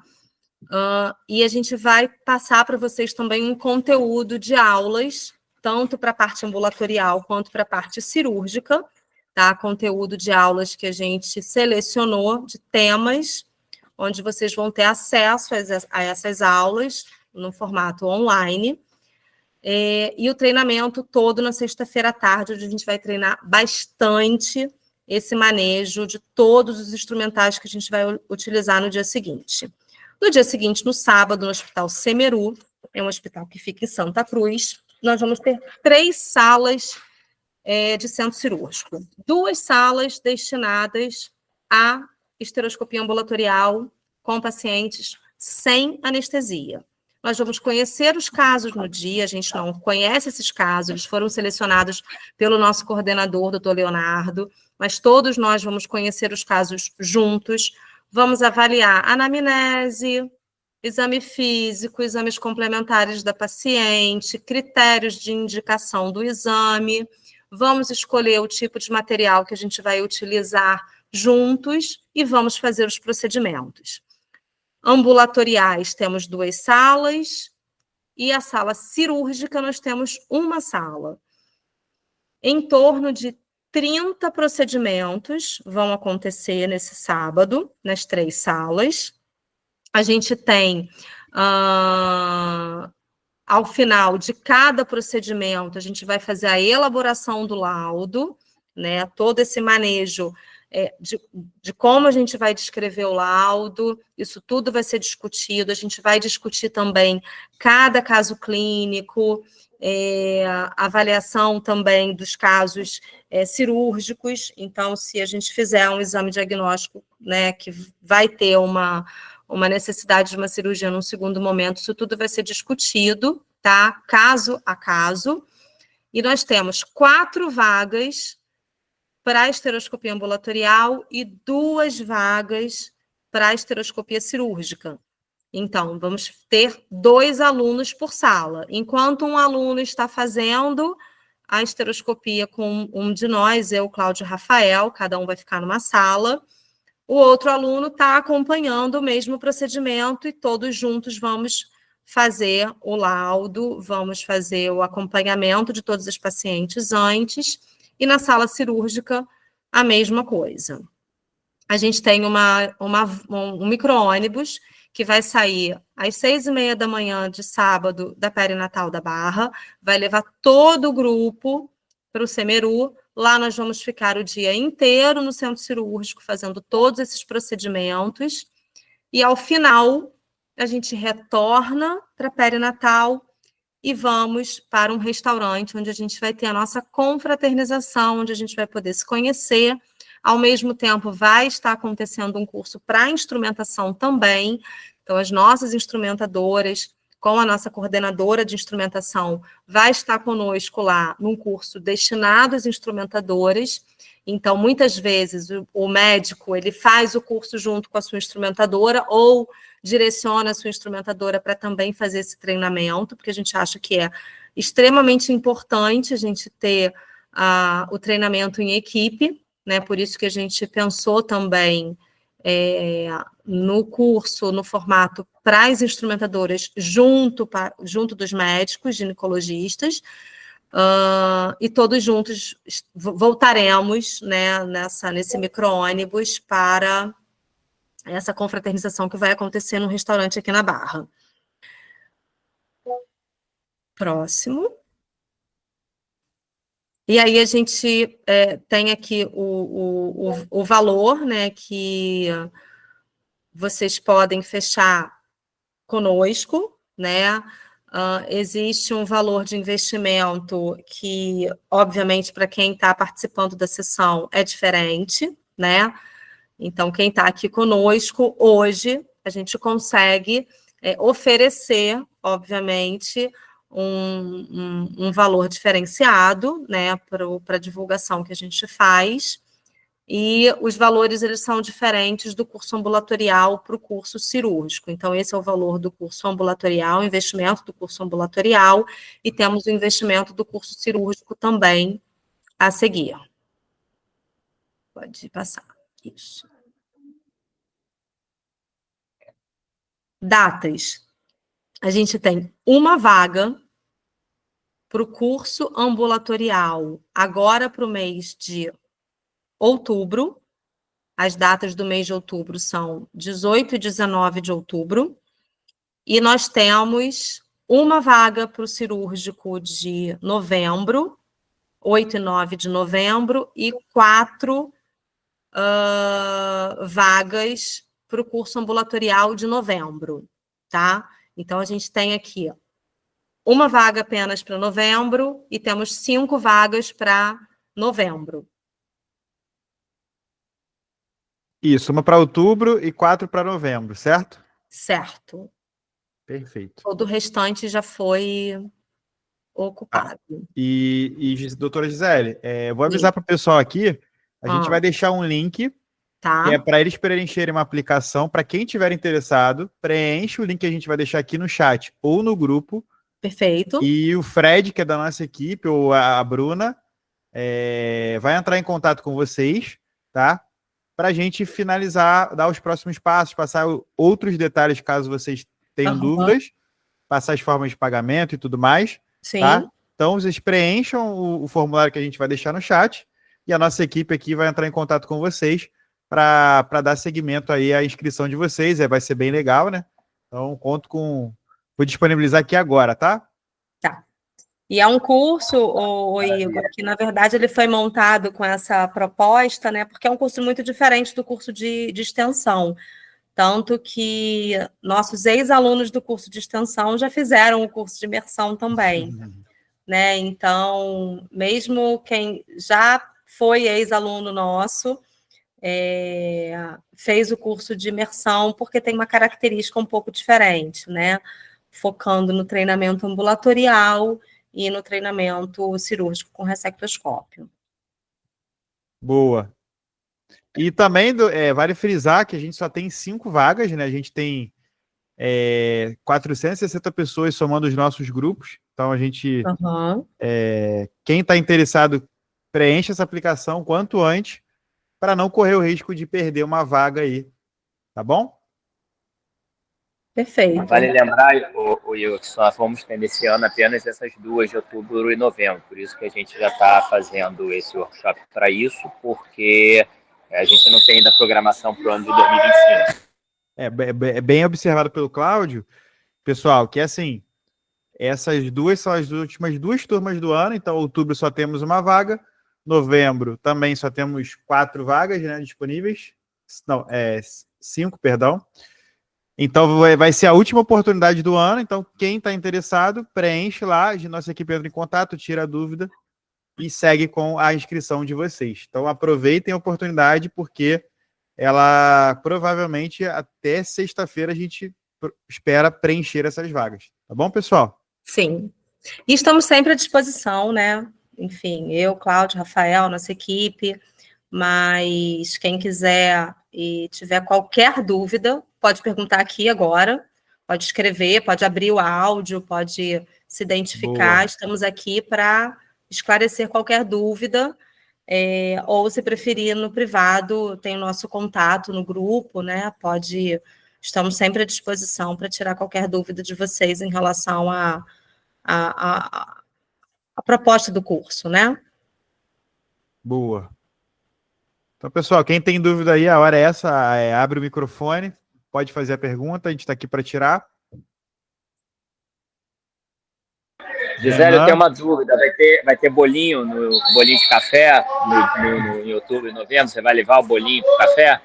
E a gente vai passar para vocês também um conteúdo de aulas, tanto para a parte ambulatorial quanto para a parte cirúrgica, tá? Conteúdo de aulas que a gente selecionou de temas, onde vocês vão ter acesso a essas aulas no formato online. E o treinamento todo na sexta-feira à tarde, onde a gente vai treinar bastante esse manejo de todos os instrumentais que a gente vai utilizar no dia seguinte. No dia seguinte, no sábado, no Hospital Semeru, é um hospital que fica em Santa Cruz, nós vamos ter 3 salas de centro cirúrgico. 2 salas destinadas à esteroscopia ambulatorial com pacientes sem anestesia. Nós vamos conhecer os casos no dia, a gente não conhece esses casos, eles foram selecionados pelo nosso coordenador, doutor Leonardo, mas todos nós vamos conhecer os casos juntos, vamos avaliar anamnese, exame físico, exames complementares da paciente, critérios de indicação do exame, vamos escolher o tipo de material que a gente vai utilizar juntos e vamos fazer os procedimentos. Ambulatoriais, temos 2 salas, e a sala cirúrgica, nós temos 1 sala. Em torno de 30 procedimentos vão acontecer nesse sábado, nas 3 salas. A gente tem, ao final de cada procedimento, a gente vai fazer a elaboração do laudo, né? Todo esse manejo de como a gente vai descrever o laudo, isso tudo vai ser discutido, a gente vai discutir também cada caso clínico, a avaliação também dos casos cirúrgicos. Então, se a gente fizer um exame diagnóstico, né, que vai ter uma necessidade de uma cirurgia num segundo momento, isso tudo vai ser discutido, tá? Caso a caso. E nós temos 4 vagas para a esteroscopia ambulatorial e 2 vagas para a esteroscopia cirúrgica. Então, vamos ter 2 alunos por sala. Enquanto um aluno está fazendo a esteroscopia com um de nós, eu, Cláudio e Rafael, cada um vai ficar numa sala, o outro aluno está acompanhando o mesmo procedimento e todos juntos vamos fazer o laudo, vamos fazer o acompanhamento de todos os pacientes antes, e na sala cirúrgica, a mesma coisa. A gente tem um micro-ônibus que vai sair às 6h30 da manhã de sábado da Perinatal da Barra, vai levar todo o grupo para o Semeru. Lá nós vamos ficar o dia inteiro no centro cirúrgico, fazendo todos esses procedimentos, e ao final a gente retorna para a Perinatal e vamos para um restaurante onde a gente vai ter a nossa confraternização, onde a gente vai poder se conhecer. Ao mesmo tempo, vai estar acontecendo um curso para instrumentação também. Então, as nossas instrumentadoras, com a nossa coordenadora de instrumentação, vai estar conosco lá num curso destinado às instrumentadoras. Então, muitas vezes, o médico ele faz o curso junto com a sua instrumentadora ou direciona a sua instrumentadora para também fazer esse treinamento, porque a gente acha que é extremamente importante a gente ter o treinamento em equipe, né? Por isso que a gente pensou também no curso, no formato para as instrumentadoras junto dos médicos, ginecologistas, e todos juntos voltaremos, né, nesse micro-ônibus para essa confraternização que vai acontecer no restaurante aqui na Barra. Próximo. E aí a gente tem aqui o valor, né, vocês podem fechar conosco, né? Existe um valor de investimento que, obviamente, para quem está participando da sessão é diferente, né? Então, quem está aqui conosco hoje, a gente consegue oferecer, obviamente, um valor diferenciado, né, para a divulgação que a gente faz, e os valores, eles são diferentes do curso ambulatorial para o curso cirúrgico. Então, esse é o valor do curso ambulatorial, investimento do curso ambulatorial, e temos o investimento do curso cirúrgico também a seguir. Pode passar. Isso. Datas. A gente tem uma vaga para o curso ambulatorial, agora para o mês de outubro. As datas do mês de outubro são 18 e 19 de outubro. E nós temos uma vaga para o cirúrgico de novembro, 8 e 9 de novembro, e 4 vagas para o curso ambulatorial de novembro, tá? Então, a gente tem aqui uma vaga apenas para novembro e temos 5 vagas para novembro. Isso, uma para outubro e 4 para novembro, certo? Certo. Perfeito. Todo o restante já foi ocupado. Doutora Gisele, vou avisar para o pessoal aqui, a gente vai deixar um link, tá, que é para eles preencherem uma aplicação. Para quem tiver interessado, preenche o link que a gente vai deixar aqui no chat ou no grupo. Perfeito. E o Fred, que é da nossa equipe, ou a Bruna, vai entrar em contato com vocês, tá? Para a gente finalizar, dar os próximos passos, passar outros detalhes caso vocês tenham dúvidas, passar as formas de pagamento e tudo mais. Sim. Tá? Então, vocês preencham o formulário que a gente vai deixar no chat e a nossa equipe aqui vai entrar em contato com vocês para dar seguimento aí à inscrição de vocês. Vai ser bem legal, né? Então, vou disponibilizar aqui agora, tá? Tá. E é um curso, Igor, que, na verdade, ele foi montado com essa proposta, né? Porque é um curso muito diferente do curso de extensão. Tanto que nossos ex-alunos do curso de extensão já fizeram o curso de imersão também, né? Então, mesmo quem já foi ex-aluno nosso, fez o curso de imersão porque tem uma característica um pouco diferente, né? Focando no treinamento ambulatorial e no treinamento cirúrgico com ressectoscópio. Boa. E também vale frisar que a gente só tem 5 vagas, né? A gente tem 460 pessoas somando os nossos grupos. Então, a gente... quem está interessado, preenche essa aplicação quanto antes para não correr o risco de perder uma vaga aí. Tá bom? Perfeito. Vale lembrar, Igor, que só vamos ter nesse ano apenas essas 2 de outubro e novembro. Por isso que a gente já está fazendo esse workshop para isso, porque a gente não tem ainda programação para o ano de 2025. É bem observado pelo Cláudio, pessoal, que assim, essas 2 são as últimas 2 turmas do ano. Então, outubro só temos uma vaga, novembro também só temos 4 vagas, né, disponíveis. Não, 5, perdão. Então, vai ser a última oportunidade do ano. Então, quem está interessado, preenche lá, a nossa equipe entra em contato, tira a dúvida e segue com a inscrição de vocês. Então, aproveitem a oportunidade, porque ela provavelmente até sexta-feira a gente espera preencher essas vagas. Tá bom, pessoal? Sim. E estamos sempre à disposição, né? Enfim, eu, Cláudio, Rafael, nossa equipe, mas quem quiser e tiver qualquer dúvida, pode perguntar aqui agora, pode escrever, pode abrir o áudio, pode se identificar. Boa. Estamos aqui para esclarecer qualquer dúvida, ou se preferir no privado, tem o nosso contato no grupo, né? Estamos sempre à disposição para tirar qualquer dúvida de vocês em relação à proposta do curso, né? Boa. Então, pessoal, quem tem dúvida aí, a hora é essa, abre o microfone, pode fazer a pergunta, a gente está aqui para tirar. Gisele, eu tenho uma dúvida, vai ter bolinho de café em outubro e novembro? Você vai levar o bolinho para o café?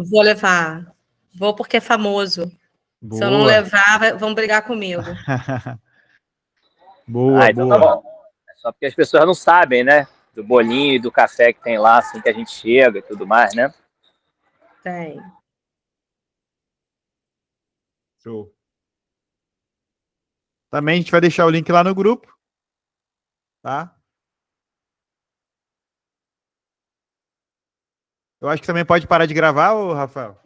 Vou levar. Vou porque é famoso. Boa. Se eu não levar, vão brigar comigo. Boa, então boa. tá bom. É só porque as pessoas não sabem, né? Do bolinho e do café que tem lá, assim que a gente chega e tudo mais, né? Tem. Show. Também a gente vai deixar o link lá no grupo, tá? Eu acho que também pode parar de gravar, ô Rafael?